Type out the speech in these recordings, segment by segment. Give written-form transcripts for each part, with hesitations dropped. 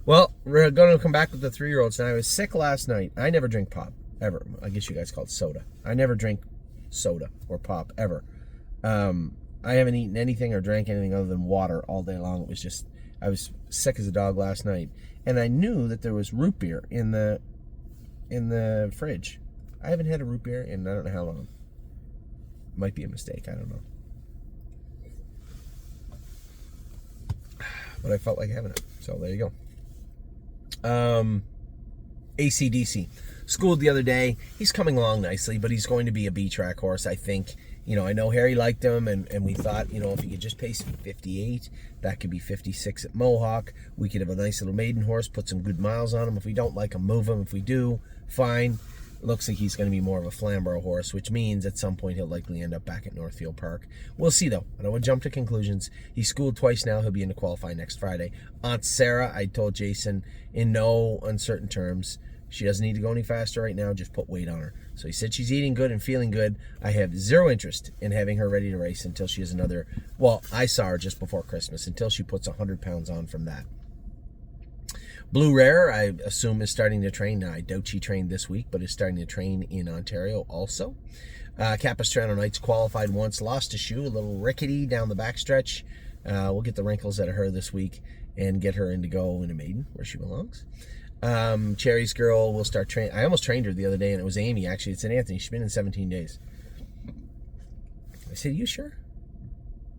Well, we're going to come back with the 3-year-olds now. I was sick last night. I never drink pop, ever. I guess you guys call it soda. I never drink soda or pop, ever. I haven't eaten anything or drank anything other than water all day long. It was just, I was sick as a dog last night. And I knew that there was root beer in the fridge. I haven't had a root beer in I don't know how long. Might be a mistake. I don't know. But I felt like having it. So there you go. AC/DC. Schooled the other day. He's coming along nicely, but he's going to be a B-track horse, I think. I know Harry liked him, and we thought, if he could just pace 58, that could be 56 at Mohawk. We could have a nice little maiden horse, put some good miles on him. If we don't like him, move him. If we do, fine. It looks like he's going to be more of a Flamborough horse, which means at some point he'll likely end up back at Northfield Park. We'll see, though. I don't want to jump to conclusions. He's schooled twice now. He'll be in to qualify next Friday. Aunt Sarah, I told Jason, in no uncertain terms, she doesn't need to go any faster right now. Just put weight on her. So he said she's eating good and feeling good. I have zero interest in having her ready to race until she has another... Well, I saw her just before Christmas, until she puts 100 pounds on from that. Blue Rare, I assume, is starting to train. Now, I doubt she trained this week, but is starting to train in Ontario also. Capistrano Knights qualified once, lost a shoe, a little rickety down the backstretch. We'll get the wrinkles out of her this week and get her in to go in a maiden where she belongs. Cherry's girl will start training. I almost trained her the other day, and it was Amy, actually. It's St. Anthony. She's been in 17 days. I said, you sure?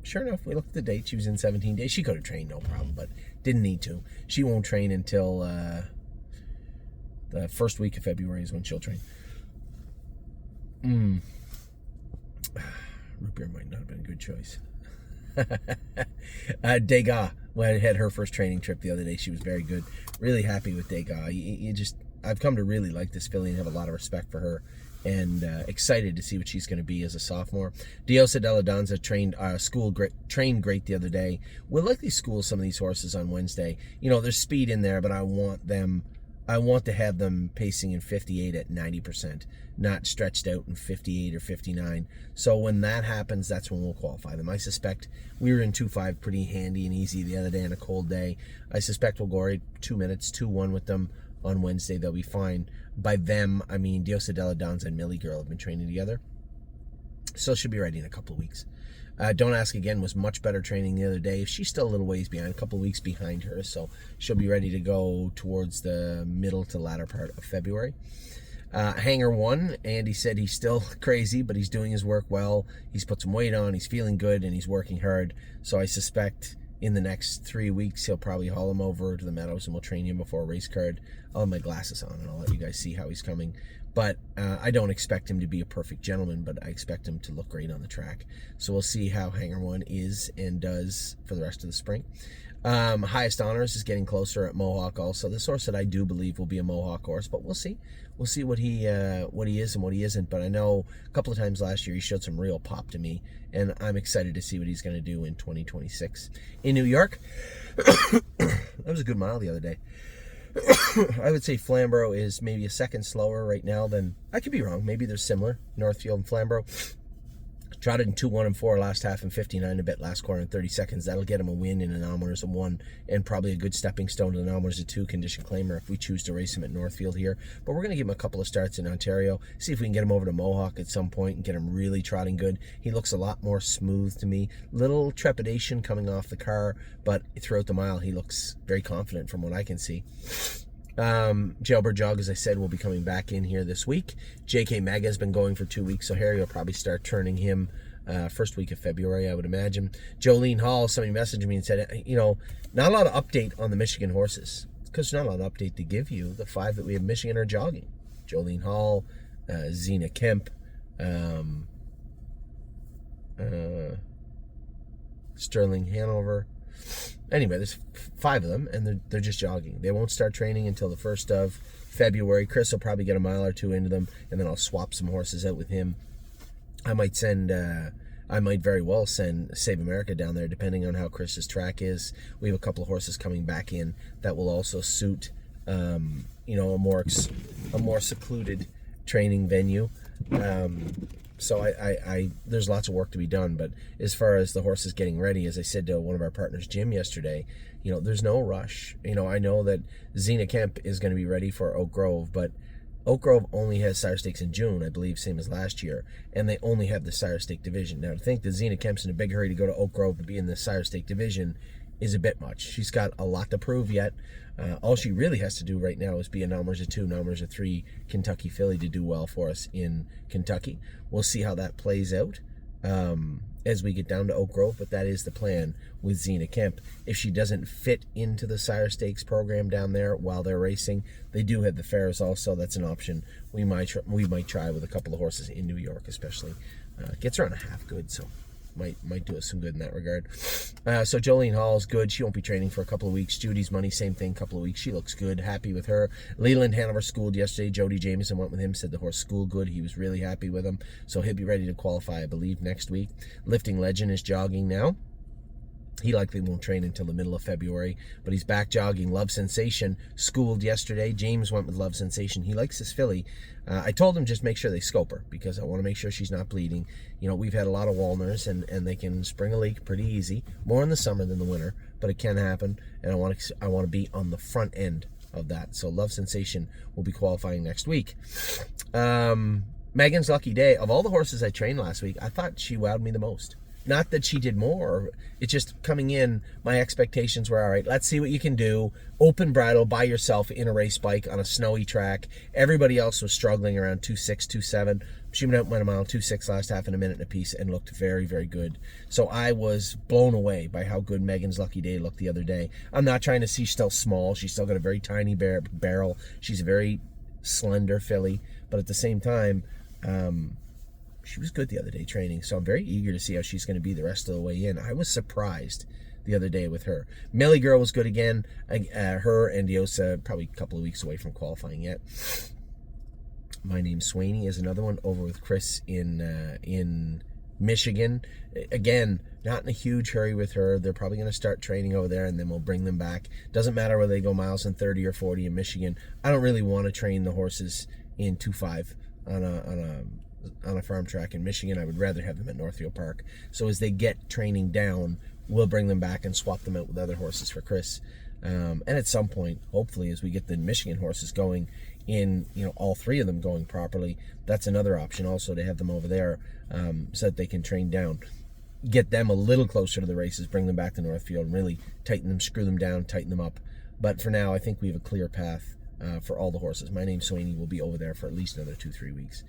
Sure enough, we looked at the date. She was in 17 days. She could have trained, no problem, but didn't need to. She won't train until the first week of February is when she'll train. Root beer might not have been a good choice. Degas had her first training trip the other day. She was very good. Really happy with Degas. I've come to really like this filly and have a lot of respect for her, and excited to see what she's going to be as a sophomore. Diosa Della Danza trained great the other day. We'll likely school some of these horses on Wednesday. There's speed in there, but I want to have them pacing in 58 at 90%, not stretched out in 58 or 59. So when that happens, that's when we'll qualify them. I suspect we were in 2.5 pretty handy and easy the other day on a cold day. I suspect we'll go right 2 minutes, 2-1 with them on Wednesday. They'll be fine. By them, I mean Diosa Della Danza and Millie Girl have been training together. So she'll be ready in a couple of weeks. Don't Ask Again was much better training the other day. She's still a little ways behind, a couple of weeks behind her, so she'll be ready to go towards the middle to latter part of February. Hanger 1, Andy said he's still crazy, but he's doing his work well. He's put some weight on, he's feeling good, and he's working hard. So I suspect in the next 3 weeks, he'll probably haul him over to the Meadows and we'll train him before a race card. I'll have my glasses on and I'll let you guys see how he's coming. But I don't expect him to be a perfect gentleman, but I expect him to look great on the track. So we'll see how Hanger 1 is and does for the rest of the spring. Highest Honors is getting closer at Mohawk also. This horse that I do believe will be a Mohawk horse, but we'll see. We'll see what he is and what he isn't. But I know a couple of times last year he showed some real pop to me, and I'm excited to see what he's going to do in 2026. In New York, that was a good mile the other day. I would say Flamborough is maybe a second slower right now than... I could be wrong. Maybe they're similar, Northfield and Flamborough. Trotted in 2-1 and 4 last half and 59 a bit last quarter in 30 seconds. That'll get him a win in an Almers of 1 and probably a good stepping stone to an Almers of 2 condition claimer if we choose to race him at Northfield here. But we're going to give him a couple of starts in Ontario, see if we can get him over to Mohawk at some point and get him really trotting good. He looks a lot more smooth to me. Little trepidation coming off the car, but throughout the mile he looks very confident from what I can see. Jailbird Jog, as I said, will be coming back in here this week. JK Mega has been going for 2 weeks, so Harry will probably start turning him first week of February, I would imagine. Jolene Hall, somebody messaged me and said, not a lot of update on the Michigan horses, because there's not a lot of update to give you. The 5 that we have Michigan are jogging. Jolene Hall, Zena Kemp, Sterling Hanover. Anyway, there's 5 of them, and they're just jogging. They won't start training until the 1st of February. Chris will probably get a mile or 2 into them, and then I'll swap some horses out with him. I might very well send Save America down there, depending on how Chris's track is. We have a couple of horses coming back in that will also suit, a more secluded training venue. So there's lots of work to be done. But as far as the horses getting ready, as I said to one of our partners, Jim, yesterday, there's no rush. I know that Zena Kemp is going to be ready for Oak Grove, but Oak Grove only has Sire Stakes in June, I believe, same as last year, and they only have the Sire Stake division. Now, to think that Zena Kemp's in a big hurry to go to Oak Grove and be in the Sire Stake division is a bit much. She's got a lot to prove yet. All she really has to do right now is be a numbers of 2, numbers of 3 Kentucky filly to do well for us in Kentucky. We'll see how that plays out as we get down to Oak Grove, but that is the plan with Zena Kemp. If she doesn't fit into the Sire Stakes program down there while they're racing, they do have the fairs also. That's an option we might try with a couple of horses in New York, especially. Gets around a half good, so might do us some good in that regard. So Jolene Hall's good. She won't be training for a couple of weeks. Judy's Money, same thing, couple of weeks. She looks good. Happy with her. Leland Hanover schooled yesterday. Jody Jameson went with him, said the horse schooled good. He was really happy with him. So he'll be ready to qualify, I believe, next week. Lifting Legend is jogging now. He likely won't train until the middle of February, but he's back jogging. Love Sensation schooled yesterday. James went with Love Sensation. He likes his filly. I told him just make sure they scope her because I want to make sure she's not bleeding. We've had a lot of Walners, and they can spring a leak pretty easy, more in the summer than the winter, but it can happen, and I want to be on the front end of that. So Love Sensation will be qualifying next week. Megan's Lucky Day. Of all the horses I trained last week, I thought she wowed me the most. Not that she did more. It's just coming in, my expectations were, all right, let's see what you can do. Open bridle by yourself in a race bike on a snowy track. Everybody else was struggling around 2.6, 2.7. She went a mile 2.6 last half in a minute and a piece and looked very, very good. So I was blown away by how good Megan's Lucky Day looked the other day. I'm not trying to see she's still small. She's still got a very tiny barrel. She's a very slender filly. But at the same time, she was good the other day training, so I'm very eager to see how she's going to be the rest of the way in. I was surprised the other day with her. Millie Girl was good again. Her and Diosa probably a couple of weeks away from qualifying yet. My Name's Swaney is another one over with Chris in Michigan. Again, not in a huge hurry with her. They're probably going to start training over there, and then we'll bring them back. Doesn't matter whether they go miles in 30 or 40 in Michigan. I don't really want to train the horses in 2.5 on a farm track in Michigan. I would rather have them at Northfield Park. So as they get training down, we'll bring them back and swap them out with other horses for Chris. And at some point, hopefully, as we get the Michigan horses going in, all 3 of them going properly, that's another option also to have them over there so that they can train down. Get them a little closer to the races, bring them back to Northfield, and really tighten them, screw them down, tighten them up. But for now, I think we have a clear path for all the horses. My Name's Sweeney will be over there for at least another 2-3 weeks.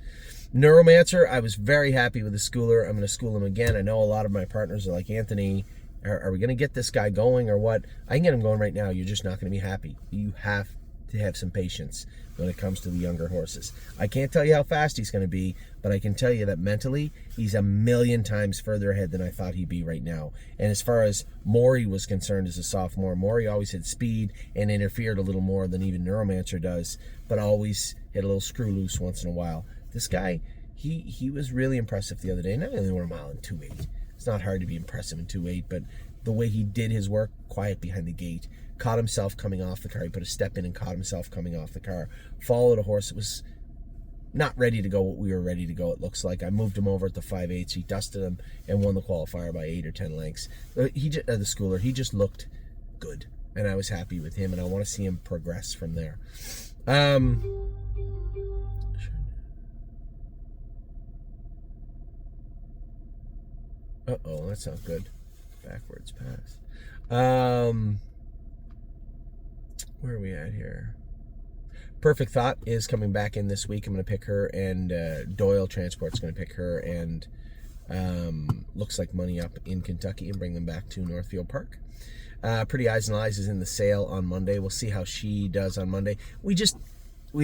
Neuromancer, I was very happy with the schooler. I'm going to school him again. I know a lot of my partners are like, Anthony, are we going to get this guy going or what? I can get him going right now. You're just not going to be happy. You have to have some patience when it comes to the younger horses. I can't tell you how fast he's going to be, but I can tell you that mentally, he's a million times further ahead than I thought he'd be right now. And as far as Maury was concerned as a sophomore, Maury always had speed and interfered a little more than even Neuromancer does, but always had a little screw loose once in a while. This guy, he was really impressive the other day. Not only went a mile in 2.8. It's not hard to be impressive in 2.8, but the way he did his work, quiet behind the gate, caught himself coming off the car. He put a step in and caught himself coming off the car. Followed a horse that was not ready to go what we were ready to go, it looks like. I moved him over at the 5/8. He dusted him and won the qualifier by 8 or 10 lengths. The schooler, he just looked good, and I was happy with him, and I want to see him progress from there. Uh-oh, that sounds good. Backwards pass. Where are we at here? Perfect Thought is coming back in this week. I'm going to pick her, and Doyle Transport's going to pick her, and Looks Like Money Up in Kentucky, and bring them back to Northfield Park. Pretty Eyes and Lies is in the sale on Monday. We'll see how she does on Monday. We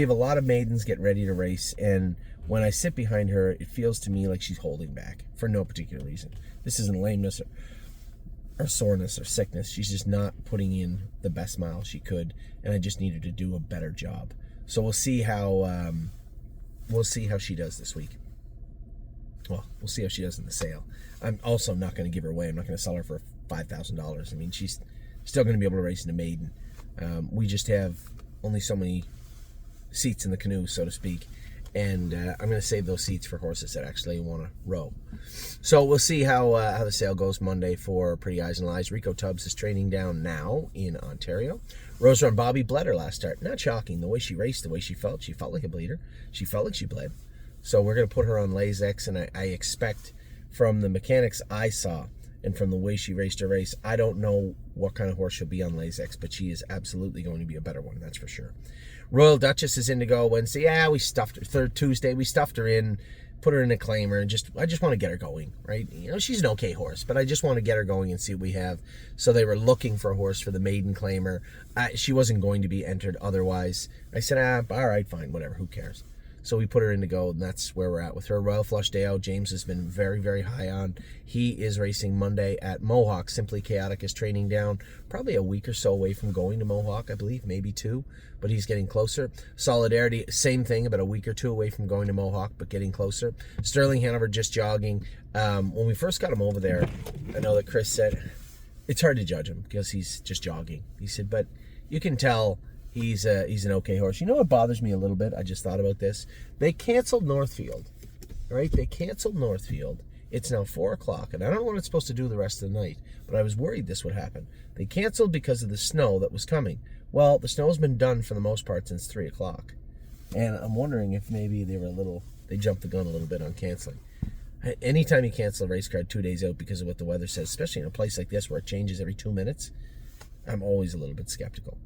have a lot of maidens getting ready to race, and when I sit behind her, it feels to me like she's holding back for no particular reason. This isn't lameness or soreness or sickness. She's just not putting in the best mile she could, and I just need her to do a better job. So we'll see how she does this week. Well, we'll see how she does in the sale. I'm also not going to give her away. I'm not going to sell her for $5,000. I mean, she's still going to be able to race in a maiden. We just have only so many seats in the canoe, so to speak. And I'm going to save those seats for horses that actually want to row. So we'll see how the sale goes Monday for Pretty Eyes and Lies. Rico Tubbs is training down now in Ontario. Rose Run Bobby bled her last start. Not shocking. The way she raced, the way she felt like a bleeder. She felt like she bled. So we're going to put her on Lasix, and I expect from the mechanics I saw and from the way she raced her race, I don't know what kind of horse she'll be on Lasix, but she is absolutely going to be a better one, that's for sure. Royal Duchess is in to go Wednesday. Yeah, we stuffed her. Tuesday, we stuffed her in, put her in a claimer, and I just want to get her going, right? You know, she's an okay horse, but I just want to get her going and see what we have. So they were looking for a horse for the maiden claimer. She wasn't going to be entered otherwise. I said, all right, fine, whatever, who cares? So we put her in to go, and that's where we're at with her. Royal Flush Deo, James has been very, very high on. He is racing Monday at Mohawk. Simply Chaotic is training down, probably a week or so away from going to Mohawk, I believe, maybe 2, but he's getting closer. Solidarity, same thing, about a week or 2 away from going to Mohawk, but getting closer. Sterling Hanover just jogging. When we first got him over there, I know that Chris said, it's hard to judge him because he's just jogging. He said, but you can tell he's an okay horse. You know what bothers me a little bit? I just thought about this. They canceled Northfield, right? They canceled Northfield. It's now 4 o'clock, and I don't know what it's supposed to do the rest of the night, but I was worried this would happen. They canceled because of the snow that was coming. Well, the snow's been done for the most part since 3 o'clock, and I'm wondering if maybe they jumped the gun a little bit on canceling. Anytime you cancel a race card 2 days out because of what the weather says, especially in a place like this where it changes every 2 minutes, I'm always a little bit skeptical.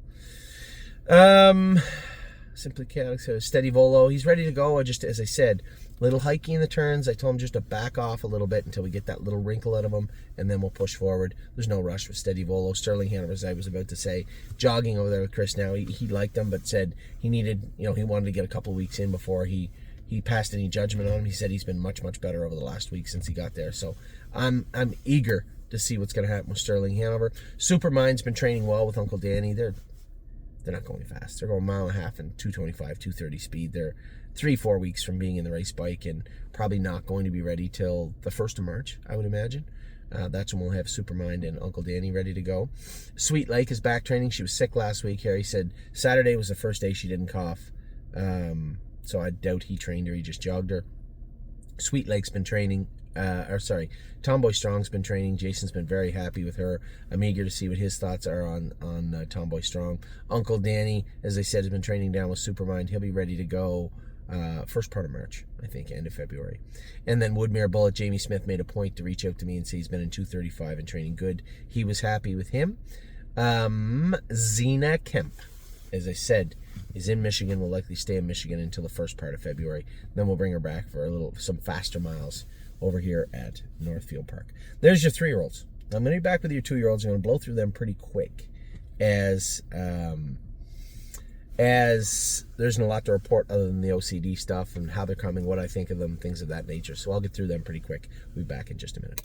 Simply Chaotic says Steady Volo. He's ready to go. As I said, little hikey in the turns. I told him just to back off a little bit until we get that little wrinkle out of him, and then we'll push forward. There's no rush with Steady Volo. Sterling Hanover, as I was about to say, jogging over there with Chris now. He liked him, but said he needed, he wanted to get a couple weeks in before he passed any judgment on him. He said he's been much, much better over the last week since he got there. So I'm eager to see what's going to happen with Sterling Hanover. Supermind's been training well with Uncle Danny. They're not going fast. They're going 1.5 miles and 225, 230 speed. They're 3-4 weeks from being in the race bike and probably not going to be ready till the 1st of March, I would imagine. That's when we'll have Supermind and Uncle Danny ready to go. Sweet Lake is back training. She was sick last week. Harry said Saturday was the first day she didn't cough. So I doubt he trained her. He just jogged her. Sweet Lake's been training. Tomboy Strong's been training. Jason's been very happy with her. I'm eager to see what his thoughts are on Tomboy Strong. Uncle Danny, as I said, has been training down with Supermind. He'll be ready to go first part of March, I think, end of February. And then Woodmere Bullet, Jamie Smith made a point to reach out to me and say he's been in 235 and training good. He was happy with him. Zena Kemp, as I said, is in Michigan. Will likely stay in Michigan until the first part of February. Then we'll bring her back for some faster miles over here at Northfield Park. There's your 3-year-olds. I'm going to be back with your 2-year-olds. I'm going to blow through them pretty quick as there's a lot to report other than the OCD stuff and how they're coming, what I think of them, things of that nature. So I'll get through them pretty quick. We'll be back in just a minute.